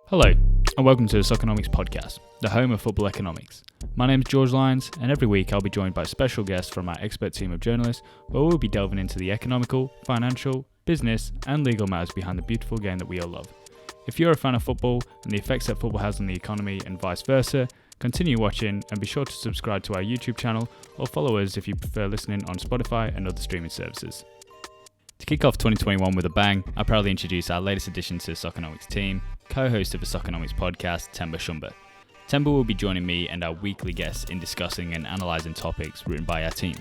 Hello, and welcome to the Soccernomics Podcast, the home of football economics. My name is George Lyons, and every week I'll be joined by special guests from our expert team of journalists, where we'll be delving into the economical, financial, business, and legal matters behind the beautiful game that we all love. If you're a fan of football and the effects that football has on the economy and vice versa, continue watching and be sure to subscribe to our YouTube channel or follow us if you prefer listening on Spotify and other streaming services. To kick off 2021 with a bang, I proudly introduce our latest addition to the Soccernomics team, co-host of the Soccernomics Podcast, Temba Shumba. Temba will be joining me and our weekly guests in discussing and analysing topics written by our team.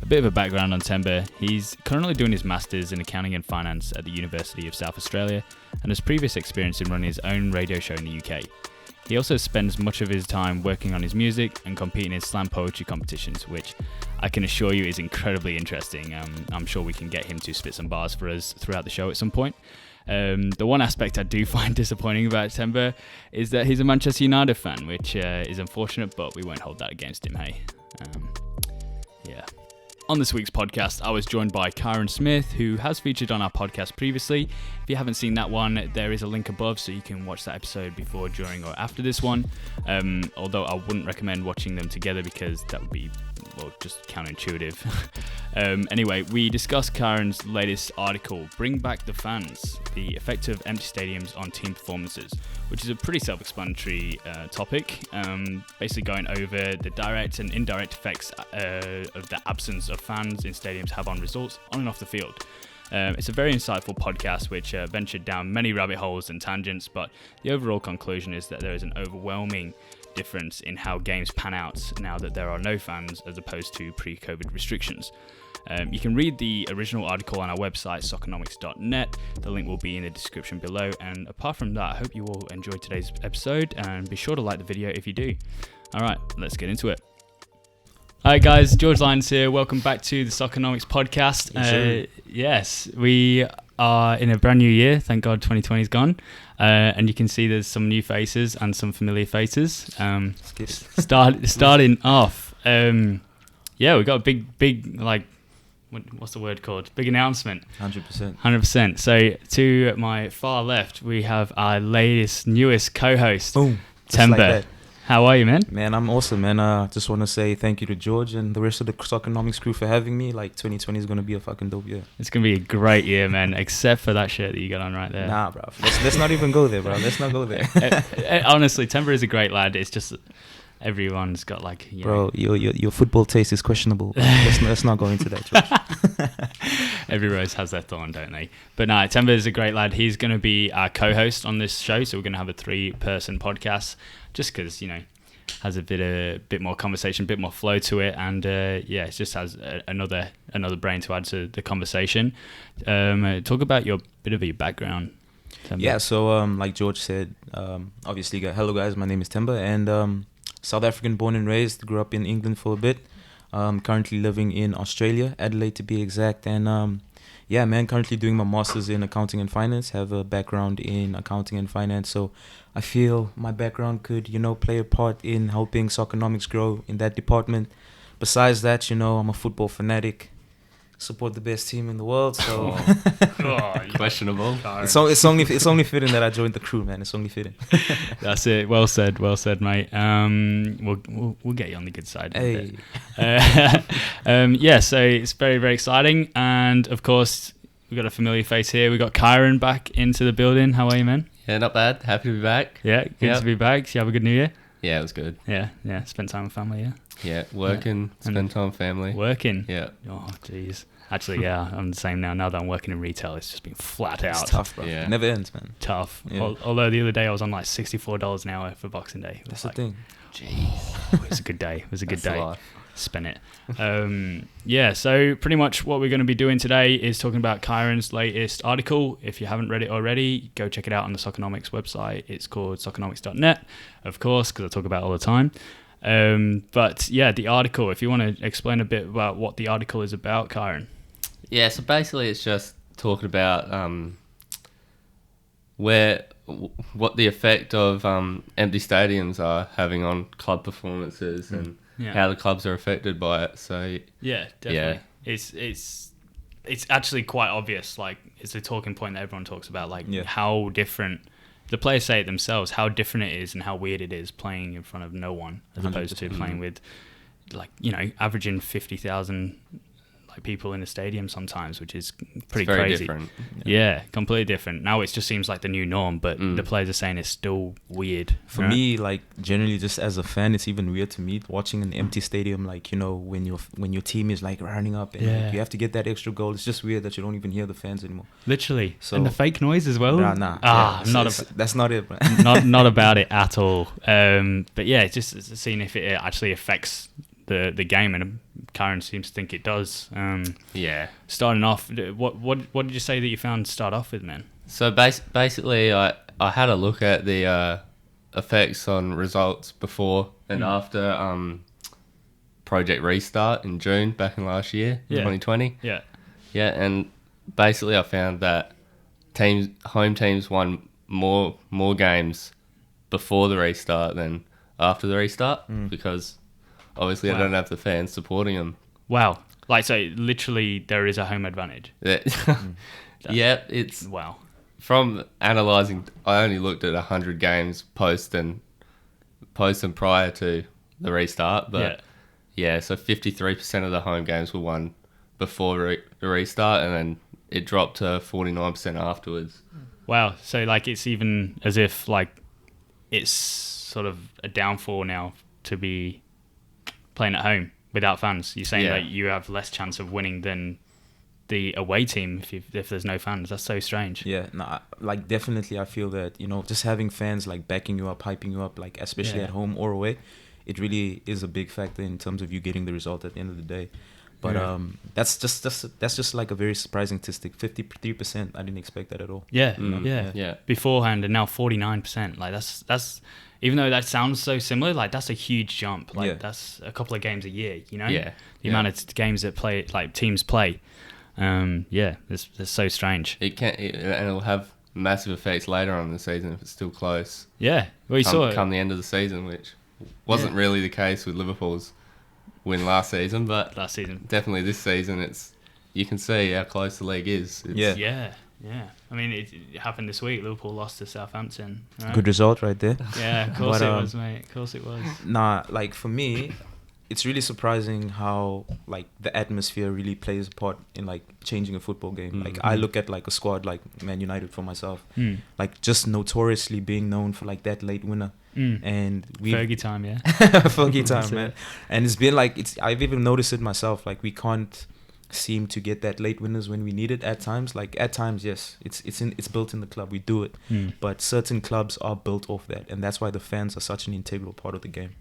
A bit of a background on Temba: he's currently doing his Masters in Accounting and Finance at the University of South Australia and has previous experience in running his own radio show in the UK. He also spends much of his time working on his music and competing in slam poetry competitions, which I can assure you is incredibly interesting. I'm sure we can get him to spit some bars for us throughout the show at some point. The one aspect I do find disappointing about Temba is that he's a Manchester United fan, which is unfortunate, but we won't hold that against him, hey? Yeah. On this week's podcast, I was joined by Kyron Smith, who has featured on our podcast previously. If you haven't seen that one, there is a link above so you can watch that episode before, during, or after this one. Although I wouldn't recommend watching them together because that would be, well, just counterintuitive. Anyway, we discussed Kyron's latest article, Bring Back the Fans, the effect of empty stadiums on team performances, which is a pretty self-explanatory topic, basically going over the direct and indirect effects of the absence of fans in stadiums have on results on and off the field. It's a very insightful podcast which ventured down many rabbit holes and tangents, but the overall conclusion is that there is an overwhelming difference in how games pan out now that there are no fans as opposed to pre-COVID restrictions. You can read the original article on our website, Soccernomics.net. The link will be in the description below. And apart from that, I hope you all enjoyed today's episode and be sure to like the video if you do. All right, let's get into it. Hi guys, George Lyons here. Welcome back to the Soccernomics Podcast. Yes, we are in a brand new year. Thank God 2020 is gone. And you can see there's some new faces and some familiar faces. Starting off, yeah, we got a big like, what's the word called? Big announcement. 100%. So to my far left, we have our newest co-host, Boom. Temba. Like how are you, man? Man, I'm awesome, man. Just want to say thank you to George and the rest of the Soccernomics crew for having me. Like, 2020 is going to be a fucking dope year. It's going to be a great year, man, except for that shirt that you got on right there. Nah, bro. Let's not even go there, bro. Let's not go there. Honestly, Temba is a great lad. It's just everyone's got like... Bro, your football taste is questionable. Let's not go into that, George. Every rose has their thorn, don't they? But no, Temba is a great lad. He's going to be our co-host on this show, so we're going to have a 3-person podcast, just because, has a bit more conversation, a bit more flow to it, and it just has another brain to add to the conversation. Talk about your background, Temba. Yeah, so like George said, obviously, hello guys, my name is Temba, and South African born and raised, grew up in England for a bit. Currently living in Australia, Adelaide to be exact, and yeah, man, currently doing my Masters in Accounting and Finance, have a background in Accounting and Finance, so I feel my background could, play a part in helping Soccernomics grow in that department. Besides that, I'm a football fanatic, support the best team in the world, so... Questionable. It's only fitting that I joined the crew, man. It's only fitting. That's it. Well said, mate. We'll get you on the good side. Hey. Yeah, so it's very, very exciting, and of course we've got a familiar face here. We've got Kyron back into the building. How are you, man? Yeah, not bad. Happy to be back. Yeah, good to be back. Did you have a good New Year? Yeah, it was good. Yeah. Spent time with family, yeah? Yeah, working, spend time with family. Working? Yeah. Oh, jeez. Actually, yeah, I'm the same now. Now that I'm working in retail, it's just been flat out. It's tough, bro. Yeah. It never ends, man. Tough. Yeah. Although the other day I was on like $64 an hour for Boxing Day. That's the thing. Jeez. It was a good day. It was a good That's day. a lot. Spent it. Yeah, so pretty much what we're going to be doing today is talking about Kyron's latest article. If you haven't read it already, go check it out on the Soccernomics website. It's called Soccernomics.net, of course, because I talk about it all the time. But yeah, the article, if you want to explain a bit about what the article is about, Kyron. Yeah, so basically it's just talking about what the effect of empty stadiums are having on club performances and how the clubs are affected by it. So yeah, definitely. Yeah. It's actually quite obvious. Like, it's a talking point that everyone talks about. Like how different the players say it themselves, how different it is and how weird it is playing in front of no one as opposed to playing with, like, you know, averaging 50,000 like people in a stadium sometimes, which is pretty crazy. Different. Yeah, completely different. Now it just seems like the new norm, but the players are saying it's still weird. For me, like, generally, just as a fan, it's even weird to me watching an empty stadium. Like, you know, when your team is like running up and like, you have to get that extra goal. It's just weird that you don't even hear the fans anymore. Literally. So, and the fake noise as well. Nah. That's not it, man. not about it at all. But yeah, it's just seeing if it actually affects the game, and Kyron seems to think it does. Starting off, what did you say that you found to start off with, man? So basically, I had a look at the effects on results before and after Project Restart in June back in last year, 2020. Yeah, and basically I found that home teams won more games before the restart than after the restart because obviously I don't have the fans supporting them. Wow. Like, so literally there is a home advantage. Yeah, it's... Wow. From analysing, I only looked at 100 games post and prior to the restart, but so 53% of the home games were won before the restart, and then it dropped to 49% afterwards. Wow. So, like, it's even as if, like, it's sort of a downfall now to be playing at home without fans. You're saying that you have less chance of winning than the away team if there's no fans. That's so strange. Yeah, no, like, definitely I feel that, you know, just having fans like backing you up, hyping you up, like, especially at home or away, it really is a big factor in terms of you getting the result at the end of the day. But that's just like a very surprising statistic. 53%. I didn't expect that at all. Yeah. Beforehand, and now 49%. Like, that's even though that sounds so similar, like, that's a huge jump. Like, that's a couple of games a year, you know? Yeah. The amount of games that teams play. It's so strange. And it'll have massive effects later on in the season if it's still close. Yeah. Well, you saw it. Come the end of the season, which wasn't really the case with Liverpool's win last season, but definitely this season, you can see how close the league is. Yeah. I mean, it happened this week. Liverpool lost to Southampton. Right? Good result right there. Yeah, of course it was, mate. Of course it was. Nah, like, for me, it's really surprising how, like, the atmosphere really plays a part in, like, changing a football game. Like, I look at, like, a squad like Man United for myself, like, just notoriously being known for, like, that late winner. And Fergie time, yeah. Fergie time, man. And it's been like, I've even noticed it myself. Like, we can't seem to get that late winners when we need it at times. Like, at times, yes, it's built in the club. We do it, but certain clubs are built off that, and that's why the fans are such an integral part of the game.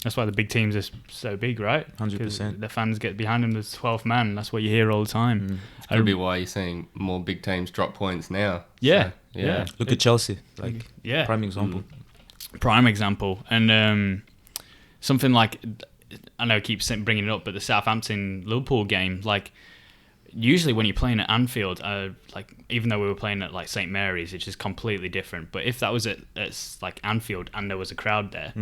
That's why the big teams are so big, right? 100%. The fans get behind them. There's 12th man. That's what you hear all the time. It could be why you're seeing more big teams drop points now. Yeah. Look at Chelsea, like, prime example. Prime example. And something like, I know I keep bringing it up, but the Southampton-Liverpool game, like, usually when you're playing at Anfield, like, even though we were playing at, like, St. Mary's, it's just completely different. But if that was at like, Anfield and there was a crowd there,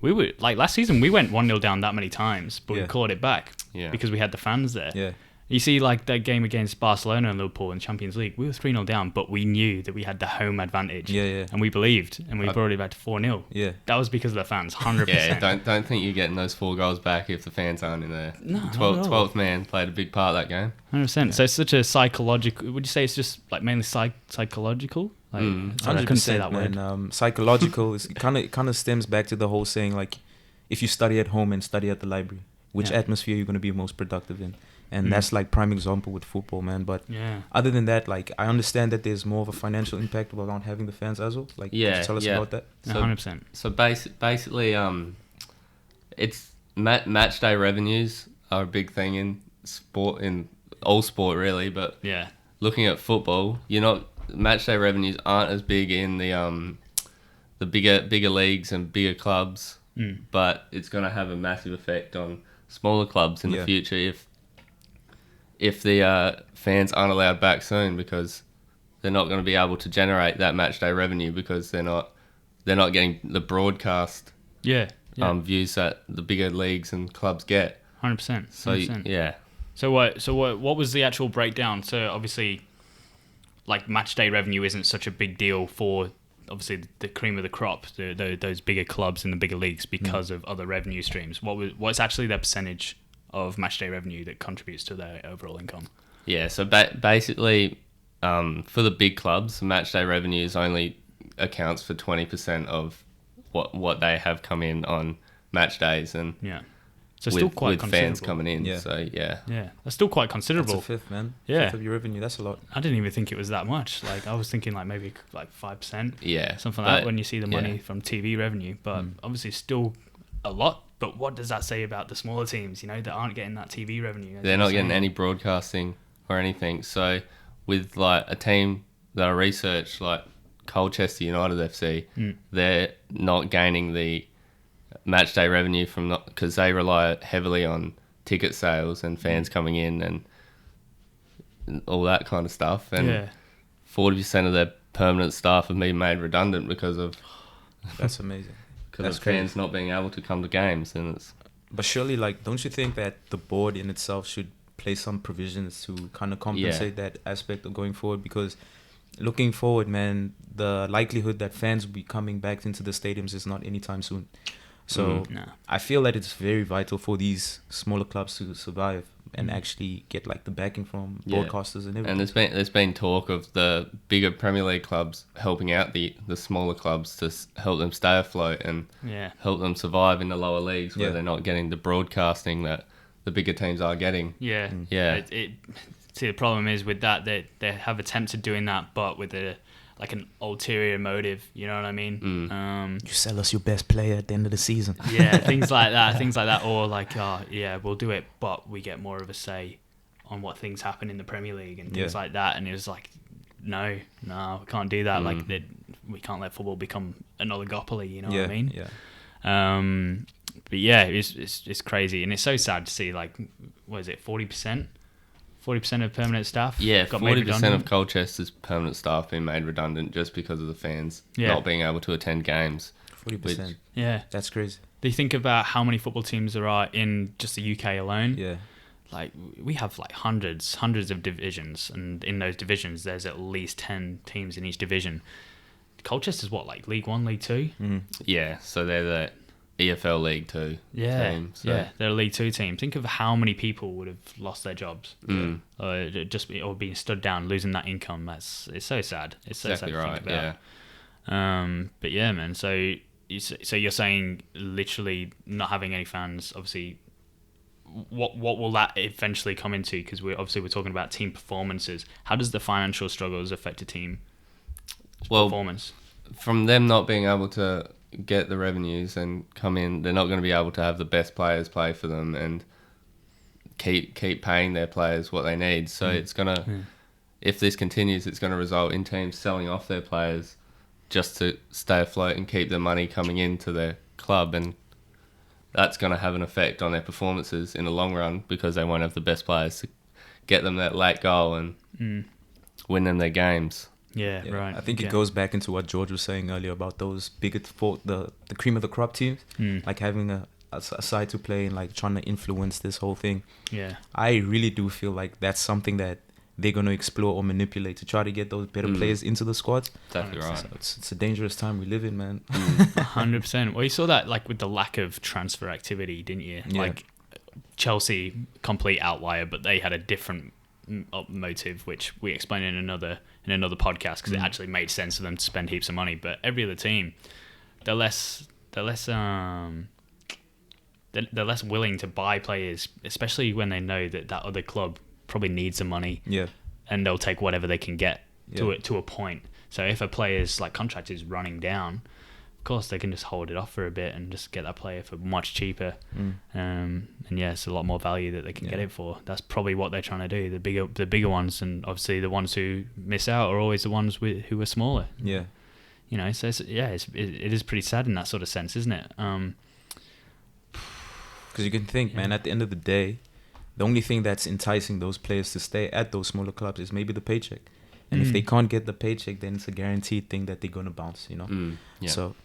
we were, like, last season we went 1-0 down that many times, but we caught it back because we had the fans there. Yeah. You see, like, that game against Barcelona and Liverpool in Champions League, we were 3-0 down, but we knew that we had the home advantage. And we believed, and we brought it back to 4-0. Yeah. That was because of the fans, 100%. Yeah, don't think you're getting those 4 goals back if the fans aren't in there. No, 12th man played a big part of that game. 100%. So it's such a psychological... Would you say it's just, like, mainly psychological? Like, 100%, I couldn't say that man. word. Psychological is kind of stems back to the whole saying, like, if you study at home and study at the library, which atmosphere you're going to be most productive in. And that's, like, prime example with football, man. But other than that, like, I understand that there's more of a financial impact around having the fans as well. Like, could you tell us about that? So, 100%. So basically, it's match day revenues are a big thing in sport, in all sport really. But looking at football, match day revenues aren't as big in the bigger leagues and bigger clubs. But it's going to have a massive effect on smaller clubs in the future if the fans aren't allowed back soon, because they're not going to be able to generate that match day revenue because they're not getting the broadcast views that the bigger leagues and clubs get. 100%. So what was the actual breakdown? So obviously, like, match day revenue isn't such a big deal for obviously the cream of the crop, those bigger clubs in the bigger leagues because of other revenue streams. What's actually their percentage of matchday revenue that contributes to their overall income? Yeah, so basically, for the big clubs, matchday revenues only accounts for 20% of what they have come in on match days, and so still quite with fans coming in. Yeah. So that's still quite considerable. That's a fifth, man. Yeah, fifth of your revenue. That's a lot. I didn't even think it was that much. Like I was thinking like maybe like 5%. Yeah, something like that when you see the money from TV revenue, but obviously still a lot. But what does that say about the smaller teams? You know, that aren't getting that TV revenue. They're not getting any broadcasting or anything. So with like a team that I researched, like Colchester United FC, they're not gaining the matchday revenue from because they rely heavily on ticket sales and fans coming in and all that kind of stuff. And 40% of their permanent staff have been made redundant because of that's amazing. Because of fans not being able to come to games, and it's. But surely, like, don't you think that the board in itself should place some provisions to kind of compensate that aspect of going forward? Because looking forward, man, the likelihood that fans will be coming back into the stadiums is not anytime soon. So I feel that it's very vital for these smaller clubs to survive and actually get like the backing from broadcasters and everything. And there's been talk of the bigger Premier League clubs helping out the smaller clubs to help them stay afloat and help them survive in the lower leagues where they're not getting the broadcasting that the bigger teams are getting. See, the problem is with that they have attempted doing that, but with an ulterior motive, you know what I mean? You sell us your best player at the end of the season. Things like that, or like, we'll do it, but we get more of a say on what things happen in the Premier League and things like that. And it was like, no, we can't do that. Like, we can't let football become an oligopoly, you know what I mean? But it's crazy, and it's so sad to see, like, what is it, 40%? 40% of permanent staff? Yeah, got made 40% redundant. of Colchester's permanent staff being made redundant just because of the fans not being able to attend games. 40%. That's crazy. Do you think about how many football teams there are in just the UK alone? Yeah. Like, we have like hundreds of divisions, and in those divisions there's at least 10 teams in each division. Colchester's what, like League 1, League 2? Yeah, so they're the EFL League 2 team. So. They're a League 2 team. Think of how many people would have lost their jobs or being stood down, losing that income. It's so sad. It's so exactly sad to right. think about. But yeah, man. So you're saying literally not having any fans. Obviously, what will that eventually come into? Because we're talking about team performances. How does the financial struggles affect a team performance? From them not being able to get the revenues and come in, they're not going to be able to have the best players play for them and keep paying their players what they need. So it's going to, if this continues, it's going to result in teams selling off their players just to stay afloat and keep the money coming into their club, and that's going to have an effect on their performances in the long run because they won't have the best players to get them that late goal and win them their games. Yeah, right. I think it goes back into what George was saying earlier about those bigger, the cream of the crop teams, like having a side to play and like trying to influence this whole thing. Yeah, I really do feel like that's something that they're going to explore or manipulate to try to get those better players into the squads. Exactly right. So it's a dangerous time we live in, man. 100%. Well, you saw that like with the lack of transfer activity, didn't you? Yeah. Like Chelsea, complete outlier, but they had a different motive, which we explained in another podcast because it actually made sense for them to spend heaps of money. But every other team, they're less willing to buy players, especially when they know that other club probably needs the money. Yeah, and they'll take whatever they can get to a point. So if a player's like contract is running down, of course they can just hold it off for a bit and just get that player for much cheaper. And it's a lot more value that they can get it for. That's probably what they're trying to do. The bigger ones, and obviously the ones who miss out are always the ones who are smaller. Yeah, you know. So it is pretty sad in that sort of sense, isn't it? Because you can think, man, at the end of the day, the only thing that's enticing those players to stay at those smaller clubs is maybe the paycheck. And if they can't get the paycheck, then it's a guaranteed thing that they're going to bounce, you know? So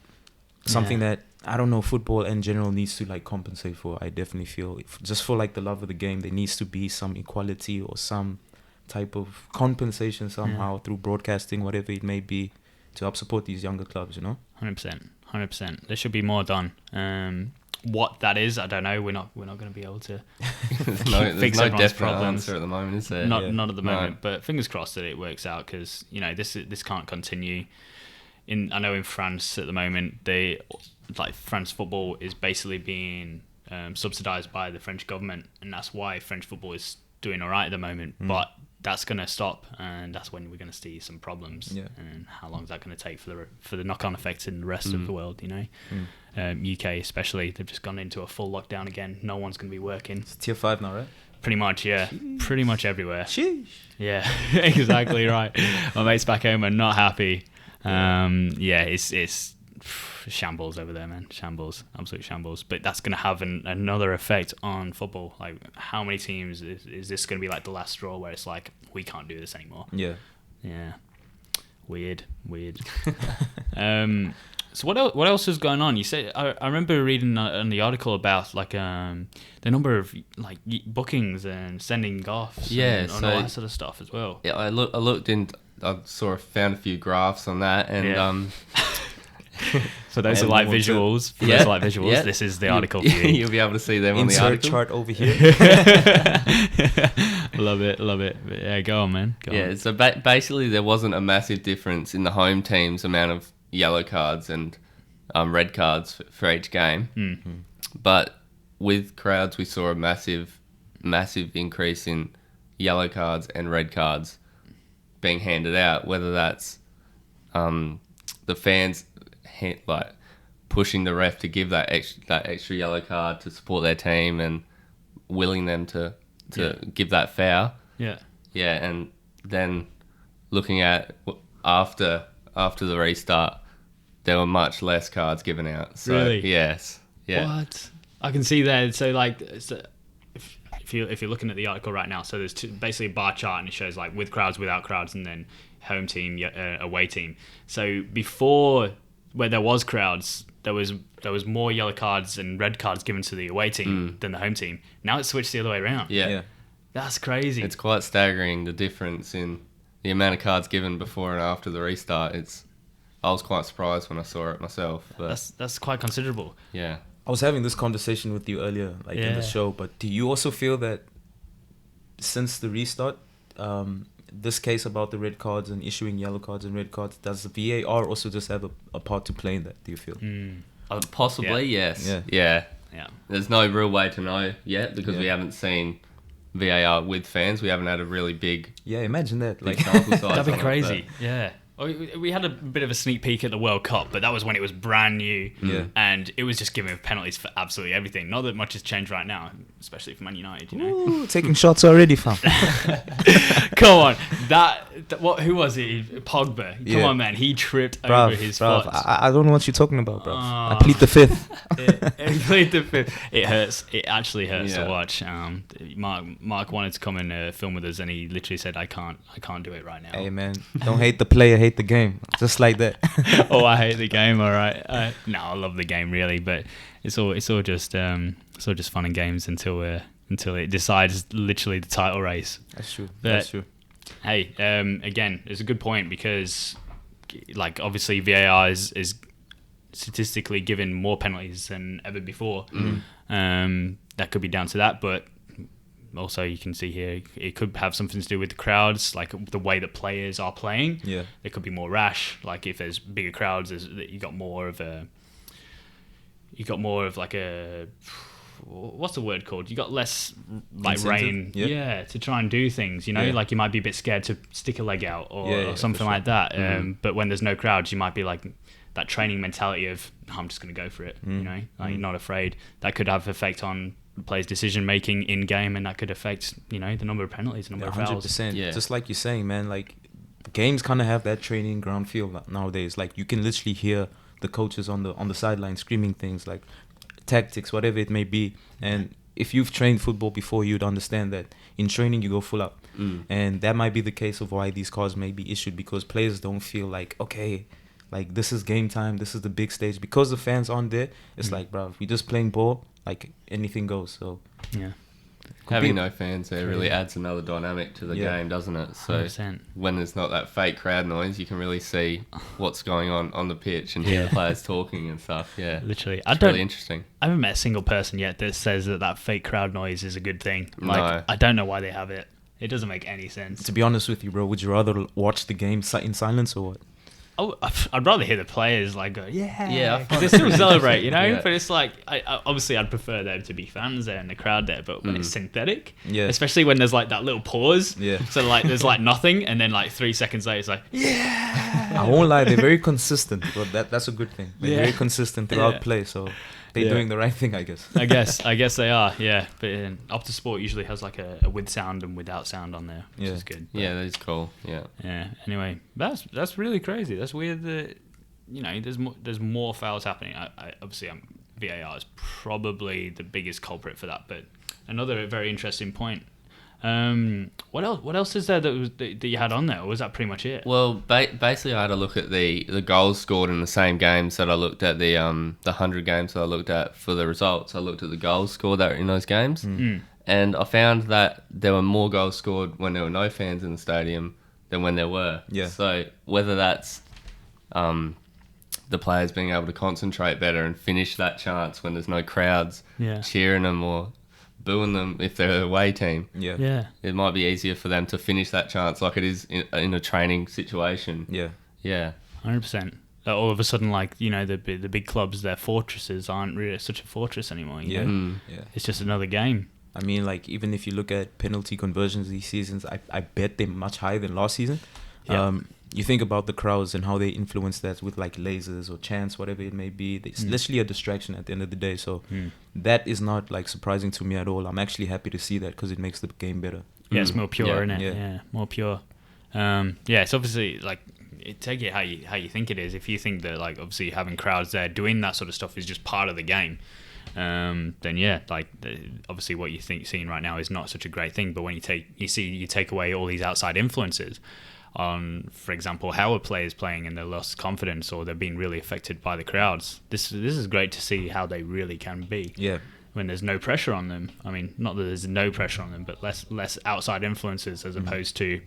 something that, I don't know, football in general needs to like compensate for. I definitely feel just for like the love of the game, there needs to be some equality or some type of compensation somehow through broadcasting, whatever it may be, help support these younger clubs, 100%. There should be more done. What that is, I don't know. We're not going to be able to there's fix no everyone's definite problems answer at the moment, is there? Not at the moment, but fingers crossed that it works out, because this can't continue. I know in France at the moment, France football is basically being subsidised by the French government, and that's why French football is doing all right at the moment. But that's going to stop, and that's when we're going to see some problems. Yeah. And how long is that going to take for the knock-on effects in the rest of the world? UK especially, they've just gone into a full lockdown again. No one's going to be working. It's tier 5 now, right? Pretty much, yeah. Sheesh. Pretty much everywhere. Sheesh. Yeah, exactly right. My mates back home are not happy. It's shambles over there, man. Shambles, absolute shambles. But that's going to have another effect on football. Like, how many teams is this going to be like the last straw where it's like, we can't do this anymore? Yeah. Weird. So what else is going on? You said I remember reading on the article about like the number of like bookings and sending offs, and all that sort of stuff as well. Yeah, I looked in. I found a few graphs on that, and so those are like visuals. Yeah. This is the article for you. You'll be able to see them on the article. Chart over here. Love it. Yeah, go on, man. Go on. So basically there wasn't a massive difference in the home team's amount of yellow cards and red cards for each game. Mm-hmm. But with crowds, we saw a massive increase in yellow cards and red cards being handed out, whether that's the fans like pushing the ref to give that extra yellow card to support their team and willing them to give that foul. Yeah, and then looking at after the restart, there were much less cards given out. So, really? Yes. Yeah. What? I can see that. So like, if you're looking at the article right now, so there's basically a bar chart, and it shows like with crowds, without crowds, and then home team, away team. So before, where there was crowds, there was more yellow cards and red cards given to the away team than the home team. Now it's switched the other way around. Yeah. That's crazy. It's quite staggering, the difference in the amount of cards given before and after the restart. I was quite surprised when I saw it myself. But that's quite considerable. Yeah. I was having this conversation with you earlier, in the show, but do you also feel that since the restart, this case about the red cards and issuing yellow cards and red cards, does the VAR also just have a part to play in that, do you feel? Possibly, yes. Yeah. There's no real way to know yet, because we haven't seen VAR with fans. We haven't had a really big... Yeah, imagine that. Like, sample size. That'd be crazy. Yeah. We had a bit of a sneak peek at the World Cup, but that was when it was brand new, and it was just giving penalties for absolutely everything. Not that much has changed right now, especially for Man United. Ooh, taking shots already, fam. Come on, who was it? Pogba. Come on, man. He tripped over his foot. I don't know what you're talking about, bro. I plead the fifth. It hurts. It actually hurts to watch. Mark wanted to come and film with us, and he literally said, "I can't do it right now." Hey, man, don't hate the player, hate the game. Just like that. Oh, I hate the game. All right. No, I love the game really, but it's all just fun and games until it decides literally the title race. That's true. But, hey, again, it's a good point, because like obviously VAR is statistically given more penalties than ever before. That could be down to that, but also you can see here it could have something to do with the crowds, like the way that players are playing. Yeah, it could be more rash. Like if there's bigger crowds, you got more of like a, what's the word called? You got less like incentive? rain, to try and do things. Like you might be a bit scared to stick a leg out or something like that. But when there's no crowds, you might be like that training mentality of, I'm just going to go for it. Like you're not afraid. That could have effect on players' decision making in game, and that could affect the number of penalties, the number of fouls. 100%. Just like you're saying, man. Like games kind of have that training ground feel nowadays. Like you can literally hear the coaches on the sideline screaming things like tactics, whatever it may be. And if you've trained football before, you'd understand that in training you go full up, and that might be the case of why these cards may be issued, because players don't feel like, okay, like this is game time, this is the big stage, because the fans aren't there. It's like, bro, if we're just playing ball, like anything goes. So Having no fans there really adds another dynamic to the game, doesn't it? So 100%. when there's not that fake crowd noise, you can really see what's going on the pitch and hear the players talking and stuff. Yeah, literally. It's really interesting. I haven't met a single person yet that says that fake crowd noise is a good thing. Like, No. I don't know why they have it. It doesn't make any sense. To be honest with you, bro, would you rather watch the game in silence or what? Oh, I'd rather hear the players like go, yeah, I because they still celebrate, you know. Yeah. But it's like, obviously, I'd prefer there to be fans there in the crowd there. But when it's synthetic, Yeah. especially when there's like that little pause, Yeah. so like there's like nothing, and then like 3 seconds later, it's like, yeah. I won't lie, they're very consistent, but that's a good thing. They're Yeah. very consistent throughout Yeah. play, so they're doing the right thing, I guess. I guess they are, yeah. But Optus Sport usually has like a with sound and without sound on there, which is good. Yeah, that is cool. Yeah. Yeah. Anyway, that's really crazy. That's weird that there's more fouls happening. I obviously VAR is probably the biggest culprit for that. But another very interesting point. What else is there that you had on there? Or was that pretty much it? Well, basically, I had a look at the goals scored in the same games that I looked at the 100 games that I looked at for the results. I looked at the goals scored that were in those games, and I found that there were more goals scored when there were no fans in the stadium than when there were. Yeah. So whether that's the players being able to concentrate better and finish that chance when there's no crowds cheering them or booing them if they're an away team. Yeah. It might be easier for them to finish that chance like it is in a training situation. Yeah. 100%. All of a sudden, like, the big clubs, their fortresses aren't really such a fortress anymore. You know? It's just another game. I mean, like, even if you look at penalty conversions these seasons, I bet they're much higher than last season. Yeah. You think about the crowds and how they influence that with like lasers or chants, whatever it may be. It's literally a distraction at the end of the day. So that is not like surprising to me at all. I'm actually happy to see that because it makes the game better. Yeah, it's more pure, isn't it? Yeah. More pure. It's obviously like take it how you think it is. If you think that like obviously having crowds there doing that sort of stuff is just part of the game, then obviously what you think seeing right now is not such a great thing. But when you take away all these outside influences on, for example, how a player is playing and they lost confidence or they're being really affected by the crowds, this is great to see how they really can be. Yeah. When there's no pressure on them. I mean, not that there's no pressure on them, but less outside influences as opposed to,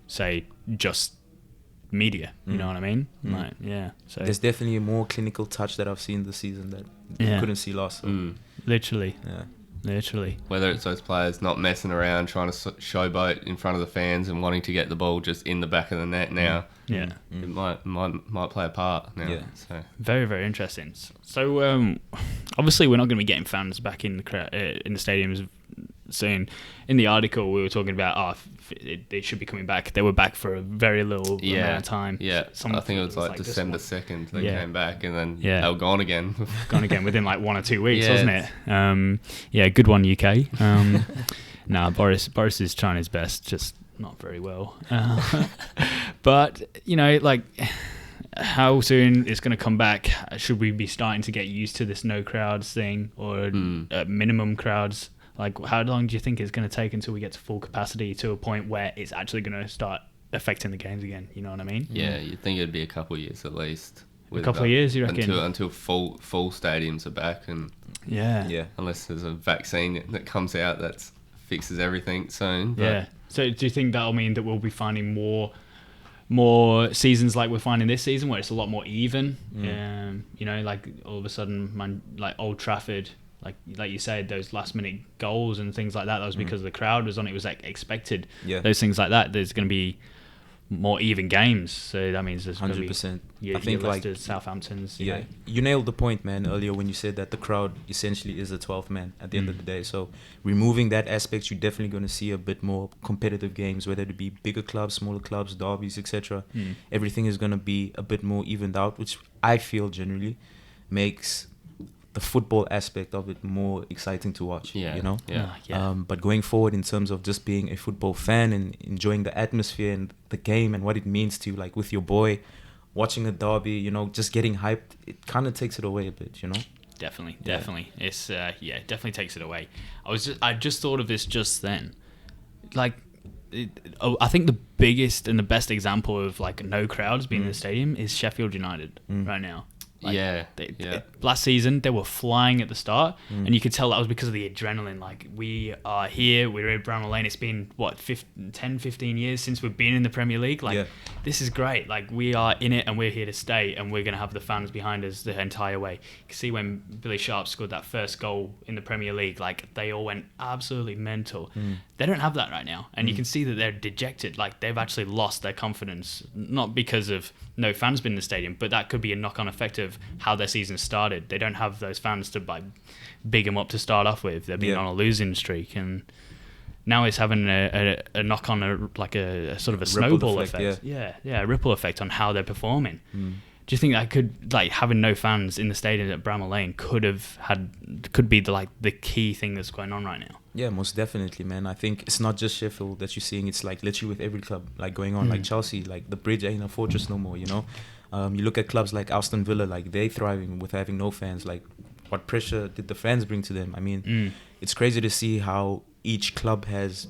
say, just media. You know what I mean? Like, yeah. So there's definitely a more clinical touch that I've seen this season that you couldn't see last. So. Literally. Yeah. Literally. Whether it's those players not messing around, trying to showboat in front of the fans and wanting to get the ball just in the back of the net now. Yeah. It might play a part now. Yeah. So very, very interesting. So obviously we're not going to be getting fans back in the stadiums soon. In the article we were talking about they should be coming back. They were back for a very little amount of time. Yeah. I think it was like December 2nd they came back and then they were gone again. Gone again within like 1 or 2 weeks, wasn't it? Good one, UK. Boris is trying his best, just not very well. But like how soon it's going to come back? Should we be starting to get used to this no crowds thing or minimum crowds? Like, how long do you think it's going to take until we get to full capacity to a point where it's actually going to start affecting the games again? You know what I mean? Yeah, you'd think it'd be a couple of years at least. A couple of years, you reckon? Until full stadiums are back, and unless there's a vaccine that comes out that fixes everything soon. Yeah. So do you think that'll mean that we'll be finding more seasons like we're finding this season, where it's a lot more even? Like all of a sudden, like Old Trafford. Like you said, those last minute goals and things like that was because the crowd was on. It was like expected. Yeah. Those things like that. There's going to be more even games, so that means there's 100%. I think like Southamptons. You nailed the point, man. Earlier when you said that the crowd essentially is a 12th man at the end of the day. So removing that aspect, you're definitely going to see a bit more competitive games, whether it be bigger clubs, smaller clubs, derbies, etc. Everything is going to be a bit more evened out, which I feel generally makes the football aspect of it more exciting to watch. But going forward in terms of just being a football fan and enjoying the atmosphere and the game and what it means to, like, with your boy watching a derby, just getting hyped, it kind of takes it away a bit. Definitely it's it definitely takes it away. I just thought of this just then. Like, I think the biggest and the best example of like no crowds being in the stadium is Sheffield United right now. Last season, they were flying at the start, and you could tell that was because of the adrenaline. Like, we are here, we're at Bramall Lane. It's been, 10, 15 years since we've been in the Premier League. Like, this is great. Like, we are in it, and we're here to stay, and we're going to have the fans behind us the entire way. You can see when Billy Sharp scored that first goal in the Premier League, like, they all went absolutely mental. They don't have that right now, and you can see that they're dejected. Like, they've actually lost their confidence, not because of no fans being in the stadium, but that could be a knock-on effect of how their season started. They don't have those fans to big them up to start off with. They've been on a losing streak, and now it's having a knock-on, a sort of a snowball effect. A ripple effect on how they're performing. Do you think that could, like, having no fans in the stadium at Bramall Lane could be the key thing that's going on right now? Yeah, most definitely, man. I think it's not just Sheffield that you're seeing. It's like literally with every club like going on, like Chelsea, like the bridge ain't a fortress no more, you know? You look at clubs like Aston Villa, like they thriving with having no fans. Like, what pressure did the fans bring to them? I mean, it's crazy to see how each club has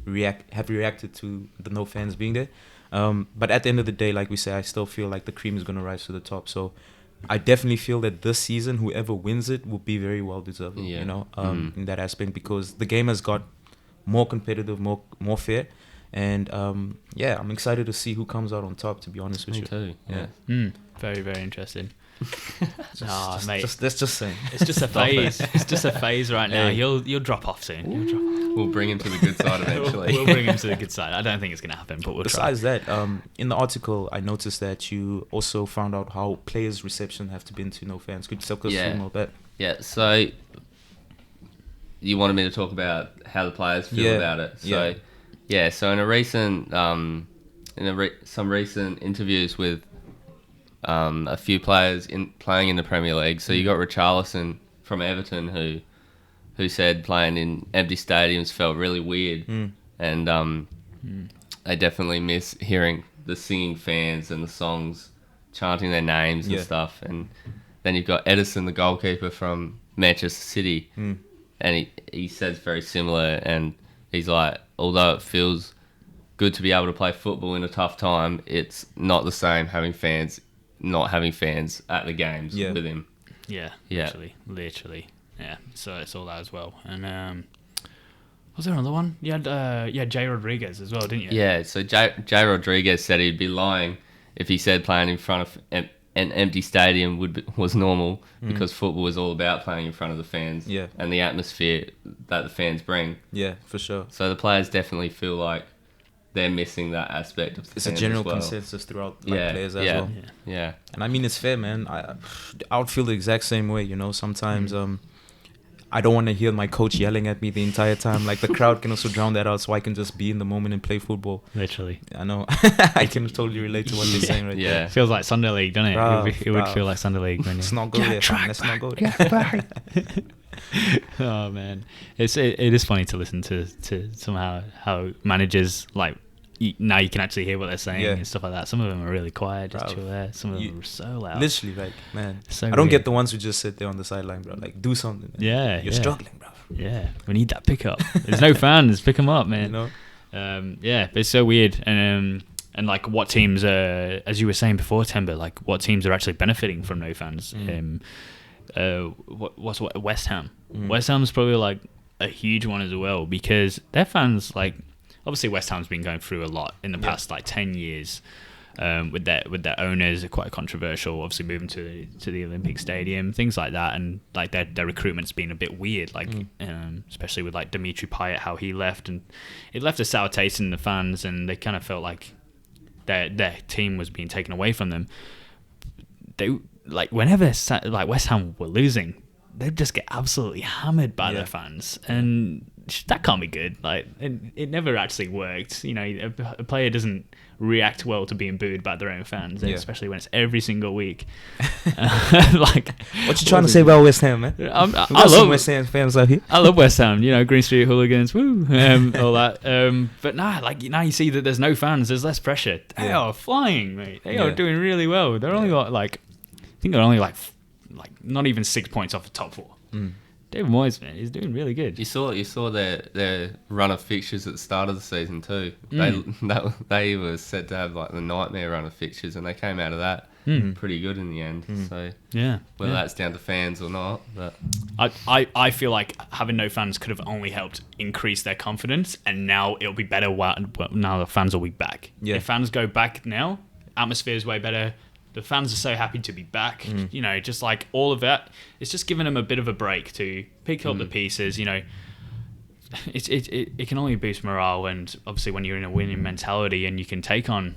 reacted to the no fans being there. But at the end of the day, like we say, I still feel like the cream is going to rise to the top. So I definitely feel that this season, whoever wins it will be very well deserved, you know, in that aspect, because the game has got more competitive, more fair. And I'm excited to see who comes out on top, to be honest with you. Me too, yeah. Very, very interesting. Mate. Let's just say. It's just a phase. It's just a phase right now. You'll drop off soon. We'll bring him to the good side eventually. We'll bring him to the good side. I don't think it's going to happen, but we'll try. Besides that, in the article, I noticed that you also found out how players' reception have to be to no fans. Could you tell us a little bit? Yeah, so you wanted me to talk about how the players feel about it. So, so in a recent, some recent interviews with a few players playing in the Premier League. So you got Richarlison from Everton who said playing in empty stadiums felt really weird, and they definitely miss hearing the singing fans and the songs chanting their names and stuff. And then you've got Edison, the goalkeeper from Manchester City, and he says very similar. And he's like, although it feels good to be able to play football in a tough time, it's not the same not having fans at the games with him. Literally. Yeah, so it's all that as well. And was there another one? You had Jay Rodriguez as well, didn't you? Yeah, so Jay Rodriguez said he'd be lying if he said playing in front of an empty stadium was normal, because football is all about playing in front of the fans and the atmosphere that the fans bring. Yeah, for sure. So the players definitely feel like they're missing that aspect of the fans. It's a general consensus throughout players as well. Yeah. And I mean, it's fair, man. I would feel the exact same way, you know. Sometimes I don't want to hear my coach yelling at me the entire time. Like, the crowd can also drown that out, so I can just be in the moment and play football. Literally. I know. I can totally relate to what they're saying right there. It feels like Sunday League, doesn't it? It would feel like Sunday League. Let's not go there. Let's not go there. Oh man, it is funny to listen to somehow how managers, like, now you can actually hear what they're saying and stuff like that. Some of them are really quiet, just chill there. Some of them are so loud. Literally, like, man, so I don't get the ones who just sit there on the sideline, bro. Like, do something. Man. You're struggling, bro. Yeah, we need that pickup. There's no fans. Pick them up, man. You know? But it's so weird. And like, what teams as you were saying before, Temba, like, what teams are actually benefiting from no fans? West Ham. West Ham's probably like a huge one as well, because their fans, like, obviously West Ham's been going through a lot in the past like 10 years with their owners. They're quite controversial, obviously moving to the Olympic Stadium, things like that, and like their recruitment's been a bit weird, like especially with like Dimitri Payet, how he left, and it left a sour taste in the fans, and they kind of felt like their team was being taken away from them. They, like, whenever like West Ham were losing, they'd just get absolutely hammered by their fans, and that can't be good. Like, it never actually worked. You know, a player doesn't react well to being booed by their own fans, especially when it's every single week. Like, what you trying to say about West Ham, man? I love West Ham fans out here. I love West Ham. You know, Green Street Hooligans, woo, all that. But now you see that there's no fans. There's less pressure. They are flying, mate. They are doing really well. They're only got like, I think they're only like not even 6 points off the top four. David Moyes, man, he's doing really good. You saw their run of fixtures at the start of the season too. They were said to have like the nightmare run of fixtures, and they came out of that pretty good in the end. So yeah, whether that's down to fans or not, but I feel like having no fans could have only helped increase their confidence, and now it'll be better now the fans will be back. Yeah. If fans go back now, atmosphere is way better. The fans are so happy to be back. You know, just like all of that, it's just giving them a bit of a break to pick up the pieces. You know, it can only boost morale, and obviously when you're in a winning mentality and you can take on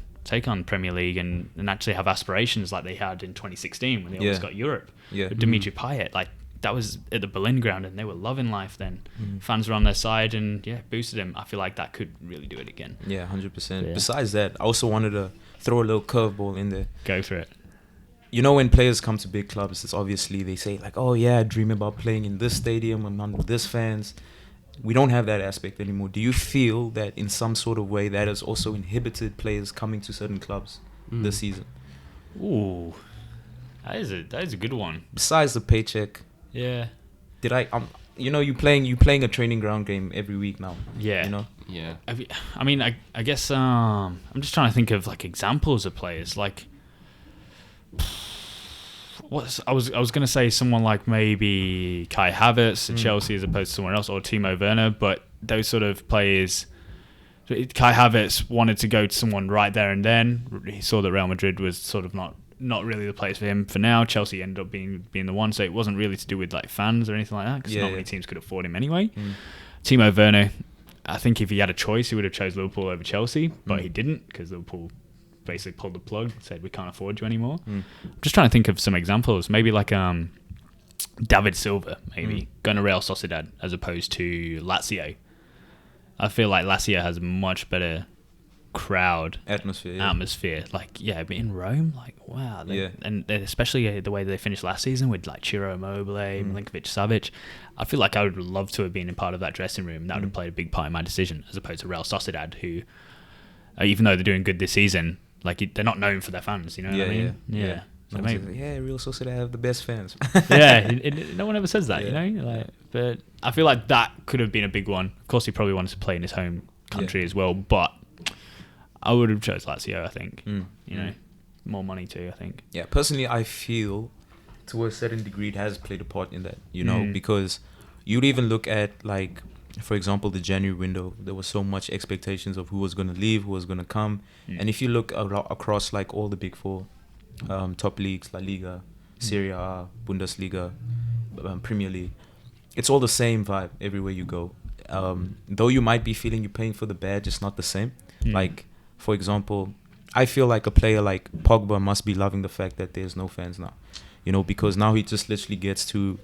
Premier League and actually have aspirations like they had in 2016 when they almost got Europe. Yeah. With Dimitri Payet, like that was at the Berlin ground and they were loving life then. Fans were on their side and boosted him. I feel like that could really do it again. Yeah, 100%. Besides that, I also wanted to throw a little curveball in there. Go for it. You know, when players come to big clubs, it's obviously they say like, oh yeah, I dream about playing in this stadium and under this fans. We don't have that aspect anymore. Do you feel that in some sort of way that has also inhibited players coming to certain clubs this season? Ooh, that is a good one. Besides the paycheck, did I you know, you playing a training ground game every week now. Yeah, you know. Yeah. I mean, I guess I'm just trying to think of like examples of players like. I was gonna say someone like maybe Kai Havertz at Chelsea as opposed to someone else, or Timo Werner, but those sort of players. Kai Havertz wanted to go to someone right there and then. He saw that Real Madrid was sort of not really the place for him for now. Chelsea ended up being the one, so it wasn't really to do with like fans or anything like that, because not many teams could afford him anyway. Timo Werner, I think if he had a choice, he would have chose Liverpool over Chelsea, but he didn't, because Liverpool basically pulled the plug, said we can't afford you anymore. I'm just trying to think of some examples. Maybe like David Silva, maybe going to Real Sociedad as opposed to Lazio. I feel like Lazio has a much better crowd atmosphere. Like but in Rome, like wow, and especially the way they finished last season with like Ciro Immobile, Milinkovic Savic. I feel like I would love to have been a part of that dressing room. That would have played a big part in my decision, as opposed to Real Sociedad, who, even though they're doing good this season, like they're not known for their fans, you know what I mean? Yeah. So Real Sociedad have the best fans. No one ever says that, you know. Like, but I feel like that could have been a big one. Of course, he probably wanted to play in his home country as well, but I would have chose Lazio. I think, you know, more money too. I think. Yeah, personally, I feel to a certain degree it has played a part in that, you know, because you'd even look at like, for example, the January window, there was so much expectations of who was going to leave, who was going to come. And if you look across like all the big four top leagues, La Liga, Serie A, Bundesliga, Premier League, it's all the same vibe everywhere you go. Though you might be feeling you're paying for the badge, it's not the same. Like, for example, I feel like a player like Pogba must be loving the fact that there's no fans now. You know, because now he just literally gets to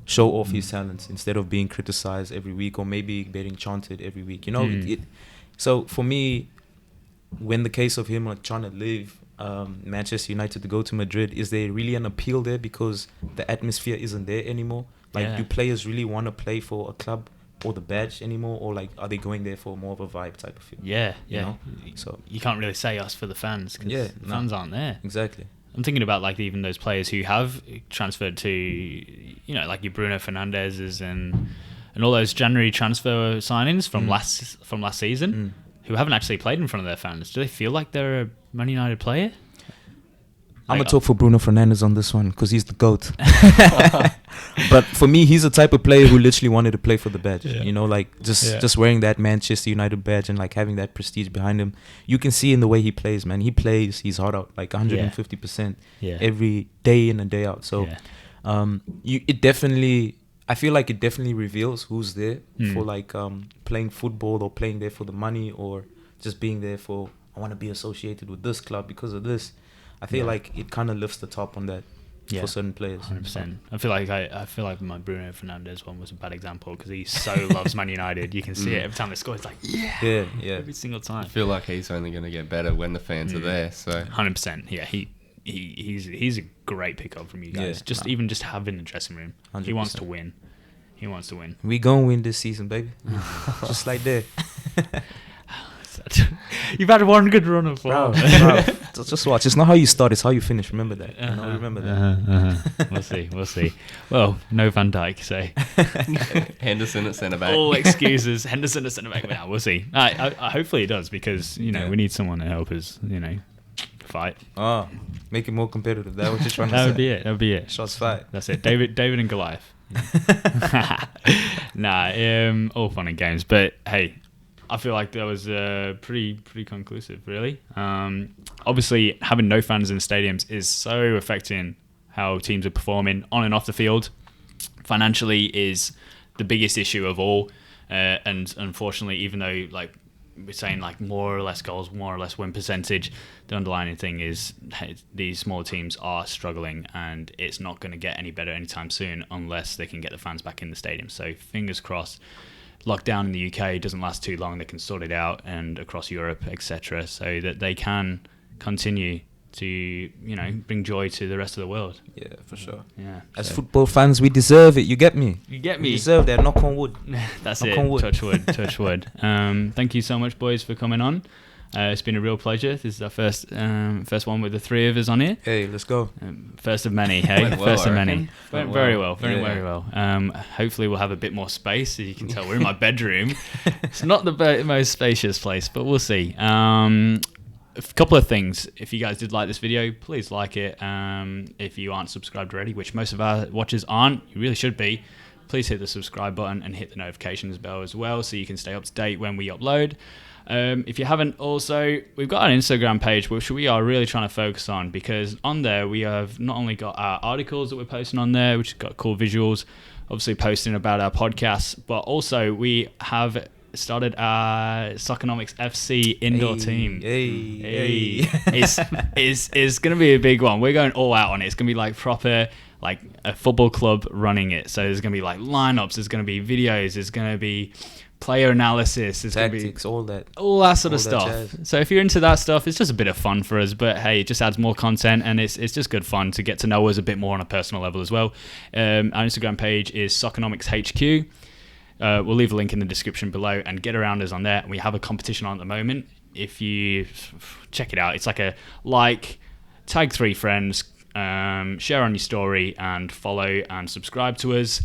show off his talents instead of being criticized every week or maybe getting chanted every week. You know, so for me, when the case of him like trying to leave Manchester United to go to Madrid, is there really an appeal there because the atmosphere isn't there anymore? Like, do players really want to play for a club or the badge anymore, or like are they going there for more of a vibe type of feel? You know? So you can't really say us for the fans because the fans aren't there. Exactly. I'm thinking about like even those players who have transferred to, you know, like your Bruno Fernandez's and all those January transfer signings from last season, who haven't actually played in front of their fans. Do they feel like they're a Man United player? I'm going to talk for Bruno Fernandes on this one because he's the GOAT. But for me, he's the type of player who literally wanted to play for the badge. You know, like just wearing that Manchester United badge and like having that prestige behind him. You can see in the way he plays, man. He plays, he's hard out like 150% every day in and day out. So it definitely, I feel like it definitely reveals who's there for like playing football or playing there for the money or just being there for, I want to be associated with this club because of this. I feel like it kind of lifts the top on that for certain players. 100%. I feel like my Bruno Fernandes one was a bad example because he so loves Man United. You can see it every time they score. It's like every single time. I feel like he's only going to get better when the fans are there. So 100%. Yeah, he's a great pickup from you guys. Even just having the dressing room. 100%. He wants to win. We gonna win this season, baby. Just like that. You've had one good run of form. Bro. Just watch. It's not how you start, it's how you finish. Remember that. Remember that. We'll see. Well, no Van Dijk, so Henderson at centre back. All excuses. Henderson at centre back. Now we'll see. Hopefully it does because we need someone to help us. fight. Oh, make it more competitive. That was just trying to say. That would be it. Shots fired. That's it. David and Goliath. Nah, all fun and games. But hey, I feel like that was pretty conclusive, really. Obviously, having no fans in the stadiums is so affecting how teams are performing on and off the field. Financially is the biggest issue of all, and unfortunately, even though like we're saying like more or less goals, more or less win percentage, the underlying thing is these small teams are struggling, and it's not going to get any better anytime soon unless they can get the fans back in the stadium. So fingers crossed. Lockdown in the UK doesn't last too long. They can sort it out, and across Europe, etc., so that they can continue to bring joy to the rest of the world. Yeah, for sure. Yeah. As football fans, we deserve it. You get me? You get me. We deserve that. Knock on wood. That's Knock it. on wood. Touch wood. Touch wood. Thank you so much, boys, for coming on. It's been a real pleasure. This is our first one with the three of us on here. Hey, let's go. First of many, hey? Went well, First of I many. reckon. Went very well. Very well. Hopefully we'll have a bit more space. As you can tell, we're in my bedroom. It's not the most spacious place, but we'll see. A couple of things. If you guys did like this video, please like it. If you aren't subscribed already, which most of our watchers aren't, you really should be, please hit the subscribe button and hit the notifications bell as well so you can stay up to date when we upload. If you haven't also, we've got an Instagram page which we are really trying to focus on, because on there we have not only got our articles that we're posting on there, which have got cool visuals, obviously posting about our podcasts, but also we have started our Soccernomics FC indoor team. Hey. It's going to be a big one. We're going all out on it. It's going to be like proper, like a football club running it. So there's going to be like lineups, there's going to be videos, there's going to be player analysis, there's Tactics, going all that sort of that stuff. jazz. So if you're into that stuff, it's just a bit of fun for us, but hey, it just adds more content, and it's just good fun to get to know us a bit more on a personal level as well. Our Instagram page is Soccernomics HQ. We'll leave a link in the description below, and get around us on there. We have a competition on at the moment. If you check it out, it's like tag 3 friends, share on your story, and follow and subscribe to us.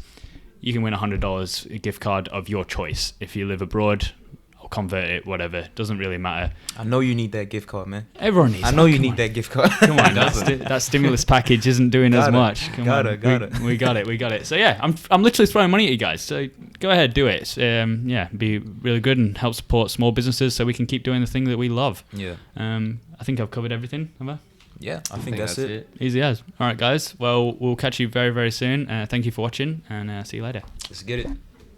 You can win $100 gift card of your choice. If you live abroad, or convert it, whatever, doesn't really matter. I know you need that gift card, man. Everyone needs. I know you need that gift card. Come on, that stimulus package isn't doing as much. Got it. We got it. So yeah, I'm literally throwing money at you guys. So go ahead, do it. Be really good and help support small businesses so we can keep doing the thing that we love. Yeah. I think I've covered everything, have I? Yeah, I think that's it. Easy as. All right, guys. Well, we'll catch you very, very soon. Thank you for watching, and see you later. Let's get it.